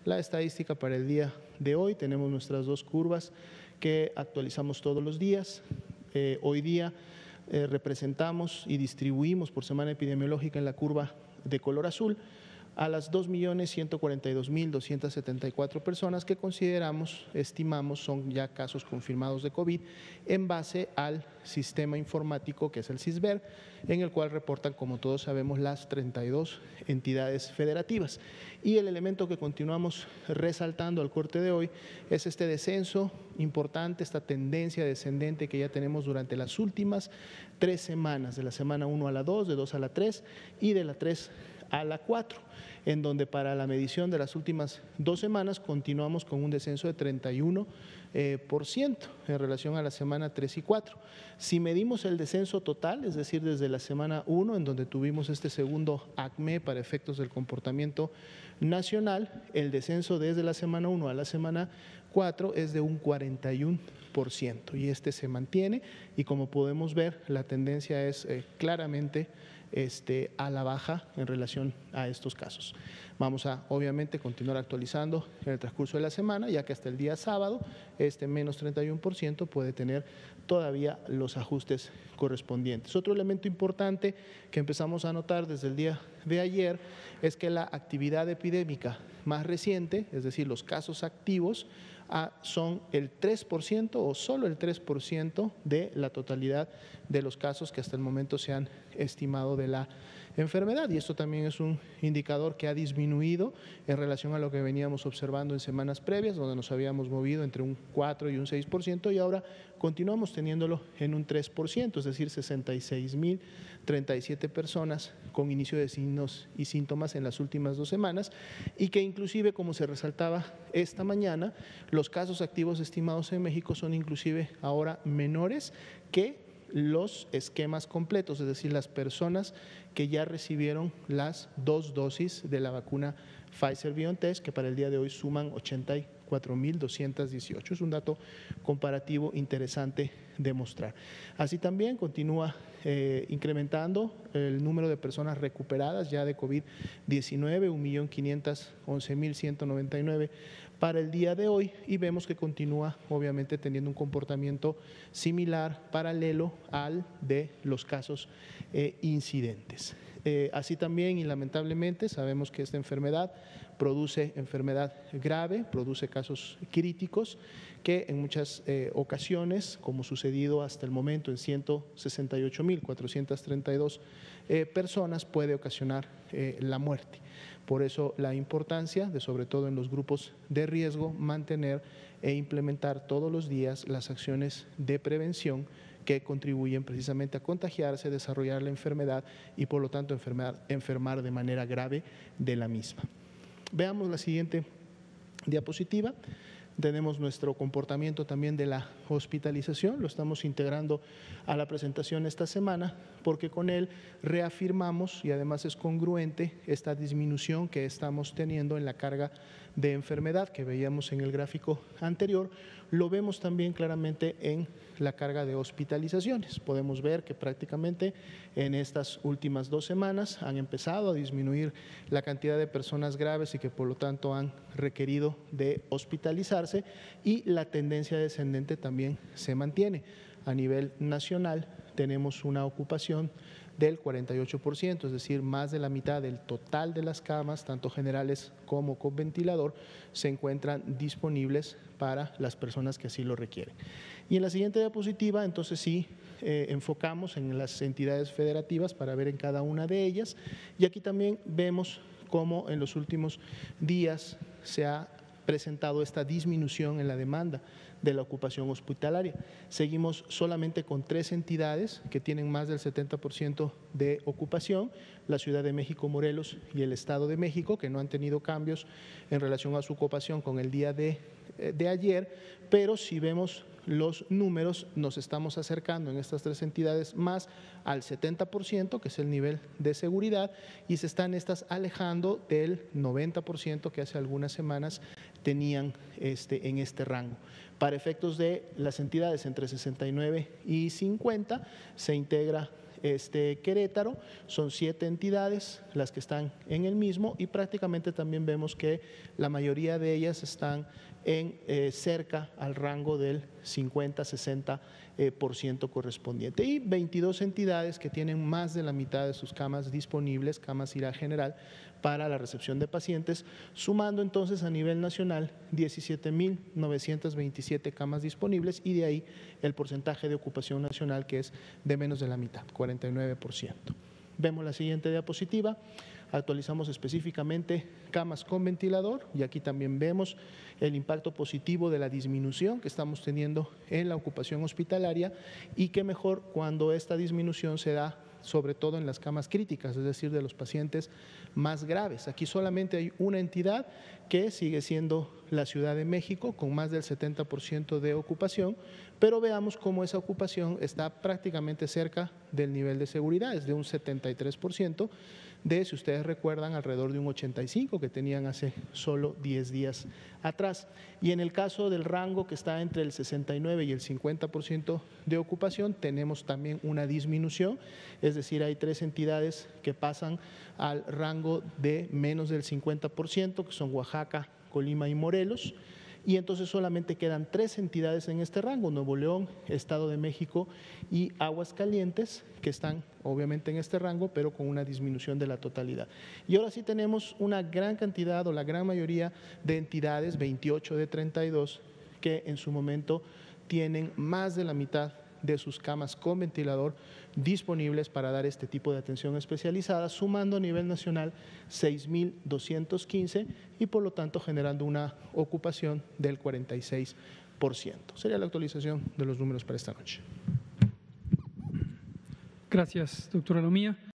la estadística para el día de hoy. Tenemos nuestras dos curvas que actualizamos todos los días. Hoy día representamos y distribuimos por semana epidemiológica en la curva de color azul a las 2.142.274 personas que estimamos son ya casos confirmados de COVID en base al sistema informático que es el CISBER, en el cual reportan, como todos sabemos, las 32 entidades federativas. Y el elemento que continuamos resaltando al corte de hoy es este descenso importante, esta tendencia descendente que ya tenemos durante las últimas 3 semanas, de la semana 1 a la 2, de 2 a la 3 y de la 3 a la 4, en donde para la medición de las últimas 2 semanas continuamos con un descenso de 31% en relación a la semana 3 y 4. Si medimos el descenso total, es decir, desde la semana 1, en donde tuvimos este segundo ACME para efectos del comportamiento nacional, el descenso desde la semana 1 a la semana 4 es de un 41%, y este se mantiene, y como podemos ver, la tendencia es claramente a la baja en relación a estos casos. Vamos a obviamente continuar actualizando en el transcurso de la semana, ya que hasta el día sábado menos 31% puede tener todavía los ajustes correspondientes. Otro elemento importante que empezamos a notar desde el día de ayer es que la actividad epidémica más reciente, es decir, los casos activos, son el 3% o solo el 3% de la totalidad de los casos que hasta el momento se han estimado de la enfermedad, y esto también es un indicador que ha disminuido en relación a lo que veníamos observando en semanas previas, donde nos habíamos movido entre un 4 y un 6%, y ahora continuamos teniéndolo en un 3%, es decir, 66.037 personas con inicio de signos y síntomas en las últimas 2 semanas, y que inclusive, como se resaltaba esta mañana, los casos activos estimados en México son inclusive ahora menores que los esquemas completos, es decir, las personas que ya recibieron las 2 dosis de la vacuna Pfizer-BioNTech, que para el día de hoy suman 84.218. Es un dato comparativo interesante de mostrar. Así también continúa incrementando el número de personas recuperadas ya de COVID-19, 1.511.199 para el día de hoy, y vemos que continúa obviamente teniendo un comportamiento similar, paralelo al de los casos incidentes. Así también, y lamentablemente, sabemos que esta enfermedad produce enfermedad grave, produce casos críticos que en muchas ocasiones, como sucedido hasta el momento en 168.432 personas, puede ocasionar la muerte. Por eso la importancia de, sobre todo en los grupos de riesgo, mantener e implementar todos los días las acciones de prevención que contribuyen precisamente a contagiarse, desarrollar la enfermedad y por lo tanto enfermar de manera grave de la misma. Veamos la siguiente diapositiva. Tenemos nuestro comportamiento también de la hospitalización, lo estamos integrando a la presentación esta semana porque con él reafirmamos, y además es congruente, esta disminución que estamos teniendo en la carga de enfermedad que veíamos en el gráfico anterior. Lo vemos también claramente en la carga de hospitalizaciones. Podemos ver que prácticamente en estas últimas 2 semanas han empezado a disminuir la cantidad de personas graves y que por lo tanto han requerido de hospitalizarse, y la tendencia descendente también se mantiene. A nivel nacional tenemos una ocupación del 48%, es decir, más de la mitad del total de las camas, tanto generales como con ventilador, se encuentran disponibles para las personas que así lo requieren. Y en la siguiente diapositiva, entonces sí, enfocamos en las entidades federativas para ver en cada una de ellas, y aquí también vemos cómo en los últimos días se ha presentado esta disminución en la demanda de la ocupación hospitalaria. Seguimos solamente con 3 entidades que tienen más del 70% de ocupación, la Ciudad de México, Morelos y el Estado de México, que no han tenido cambios en relación a su ocupación con el día de ayer, pero si vemos los números, nos estamos acercando en estas 3 entidades más al 70%, que es el nivel de seguridad, y se están alejando del 90% que hace algunas semanas tenían en este rango. Para efectos de las entidades entre 69 y 50 se integra Querétaro, son 7 entidades las que están en el mismo y prácticamente también vemos que la mayoría de ellas están cerca al rango del 50-60% correspondiente, y 22 entidades que tienen más de la mitad de sus camas disponibles, camas IRA general, para la recepción de pacientes, sumando entonces a nivel nacional 17.927 camas disponibles, y de ahí el porcentaje de ocupación nacional, que es de menos de la mitad, 49%. Vemos la siguiente diapositiva. Actualizamos específicamente camas con ventilador, y aquí también vemos el impacto positivo de la disminución que estamos teniendo en la ocupación hospitalaria, y qué mejor cuando esta disminución se da sobre todo en las camas críticas, es decir, de los pacientes más graves. Aquí solamente hay una entidad, que sigue siendo la Ciudad de México, con más del 70% de ocupación, pero veamos cómo esa ocupación está prácticamente cerca del nivel de seguridad, es de un 73%, de, si ustedes recuerdan, alrededor de un 85% que tenían hace solo 10 días atrás. Y en el caso del rango, que está entre el 69 y el 50% de ocupación, tenemos también una disminución, es decir, hay 3 entidades que pasan al rango de menos del 50%, que son Oaxaca, Colima y Morelos. Y entonces solamente quedan 3 entidades en este rango: Nuevo León, Estado de México y Aguascalientes, que están obviamente en este rango, pero con una disminución de la totalidad. Y ahora sí tenemos una gran cantidad, o la gran mayoría de entidades, 28 de 32, que en su momento tienen más de la mitad de sus camas con ventilador disponibles para dar este tipo de atención especializada, sumando a nivel nacional 6.215, y por lo tanto generando una ocupación del 46%. Sería la actualización de los números para esta noche. Gracias, doctora Lomía.